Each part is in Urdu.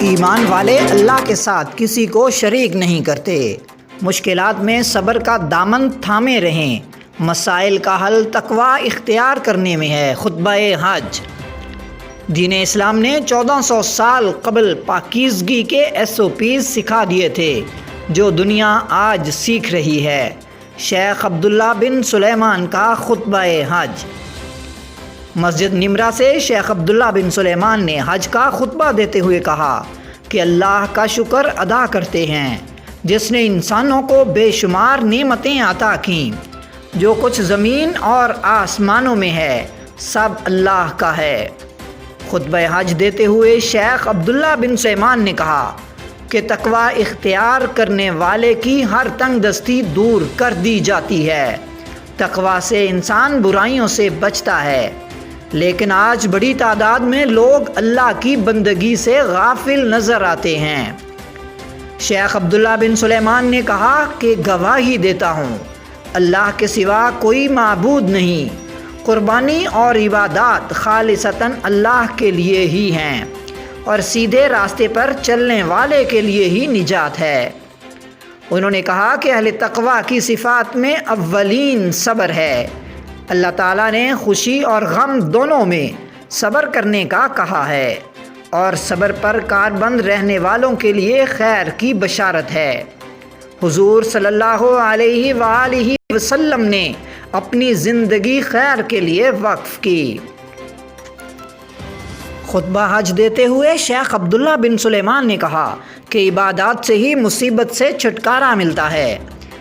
ایمان والے اللہ کے ساتھ کسی کو شریک نہیں کرتے۔ مشکلات میں صبر کا دامن تھامے رہیں۔ مسائل کا حل تقوی اختیار کرنے میں ہے۔ خطبہ حج۔ دین اسلام نے 1400 سال قبل پاکیزگی کے SOPs سکھا دیے تھے جو دنیا آج سیکھ رہی ہے۔ شیخ عبداللہ بن سلیمان کا خطبہ حج۔ مسجد نمرہ سے شیخ عبداللہ بن سلیمان نے حج کا خطبہ دیتے ہوئے کہا کہ اللہ کا شکر ادا کرتے ہیں جس نے انسانوں کو بے شمار نعمتیں عطا کیں۔ جو کچھ زمین اور آسمانوں میں ہے سب اللہ کا ہے۔ خطبہ حج دیتے ہوئے شیخ عبداللہ بن سلیمان نے کہا کہ تقوی اختیار کرنے والے کی ہر تنگ دستی دور کر دی جاتی ہے۔ تقوی سے انسان برائیوں سے بچتا ہے، لیکن آج بڑی تعداد میں لوگ اللہ کی بندگی سے غافل نظر آتے ہیں۔ شیخ عبداللہ بن سلیمان نے کہا کہ گواہی دیتا ہوں اللہ کے سوا کوئی معبود نہیں۔ قربانی اور عبادات خالصتاً اللہ کے لیے ہی ہیں اور سیدھے راستے پر چلنے والے کے لیے ہی نجات ہے۔ انہوں نے کہا کہ اہل تقوی کی صفات میں اولین صبر ہے۔ اللہ تعالیٰ نے خوشی اور غم دونوں میں صبر کرنے کا کہا ہے اور صبر پر کاربند رہنے والوں کے لیے خیر کی بشارت ہے۔ حضور صلی اللہ علیہ وآلہ وسلم نے اپنی زندگی خیر کے لیے وقف کی۔ خطبہ حج دیتے ہوئے شیخ عبداللہ بن سلیمان نے کہا کہ عبادات سے ہی مصیبت سے چھٹکارا ملتا ہے۔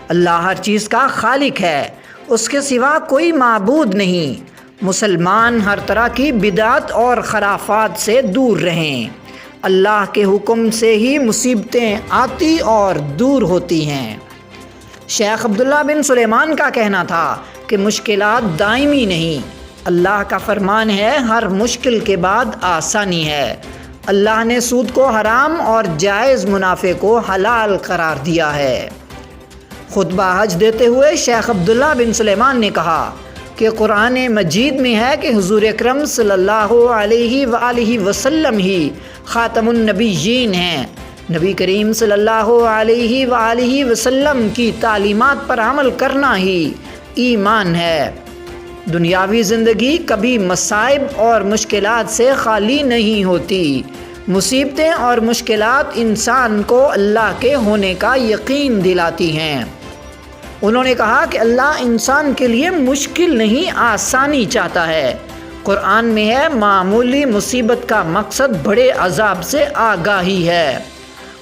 اللہ ہر چیز کا خالق ہے، اس کے سوا کوئی معبود نہیں۔ مسلمان ہر طرح کی بدعت اور خرافات سے دور رہیں۔ اللہ کے حکم سے ہی مصیبتیں آتی اور دور ہوتی ہیں۔ شیخ عبداللہ بن سلیمان کا کہنا تھا کہ مشکلات دائمی نہیں، اللہ کا فرمان ہے ہر مشکل کے بعد آسانی ہے۔ اللہ نے سود کو حرام اور جائز منافع کو حلال قرار دیا ہے۔ خطبہ حج دیتے ہوئے شیخ عبداللہ بن سلیمان نے کہا کہ قرآن مجید میں ہے کہ حضور اکرم صلی اللہ علیہ وآلہ وسلم ہی خاتم النبیین ہیں۔ نبی کریم صلی اللہ علیہ وآلہ وسلم کی تعلیمات پر عمل کرنا ہی ایمان ہے۔ دنیاوی زندگی کبھی مصائب اور مشکلات سے خالی نہیں ہوتی۔ مصیبتیں اور مشکلات انسان کو اللہ کے ہونے کا یقین دلاتی ہیں۔ انہوں نے کہا کہ اللہ انسان کے لیے مشکل نہیں آسانی چاہتا ہے۔ قرآن میں ہے معمولی مصیبت کا مقصد بڑے عذاب سے آگاہی ہے۔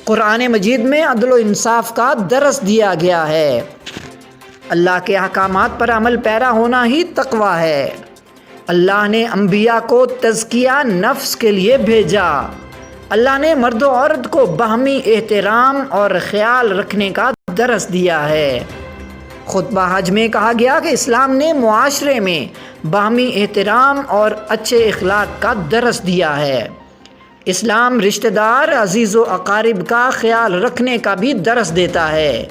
قرآن مجید میں عدل و انصاف کا درس دیا گیا ہے۔ اللہ کے احکامات پر عمل پیرا ہونا ہی تقوی ہے۔ اللہ نے انبیاء کو تزکیہ نفس کے لیے بھیجا۔ اللہ نے مرد و عورت کو باہمی احترام اور خیال رکھنے کا درس دیا ہے۔ خطبہ حج میں کہا گیا کہ اسلام نے معاشرے میں باہمی احترام اور اچھے اخلاق کا درس دیا ہے۔ اسلام رشتہ دار، عزیز و اقارب کا خیال رکھنے کا بھی درس دیتا ہے۔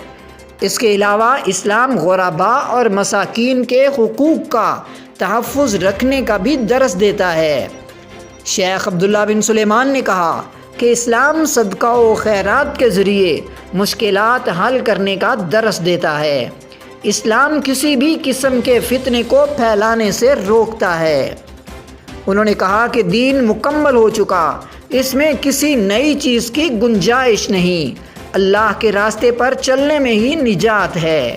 اس کے علاوہ اسلام غرباء اور مساکین کے حقوق کا تحفظ رکھنے کا بھی درس دیتا ہے۔ شیخ عبداللہ بن سلیمان نے کہا کہ اسلام صدقہ و خیرات کے ذریعے مشکلات حل کرنے کا درس دیتا ہے۔ اسلام کسی بھی قسم کے فتنے کو پھیلانے سے روکتا ہے۔ انہوں نے کہا کہ دین مکمل ہو چکا، اس میں کسی نئی چیز کی گنجائش نہیں۔ اللہ کے راستے پر چلنے میں ہی نجات ہے۔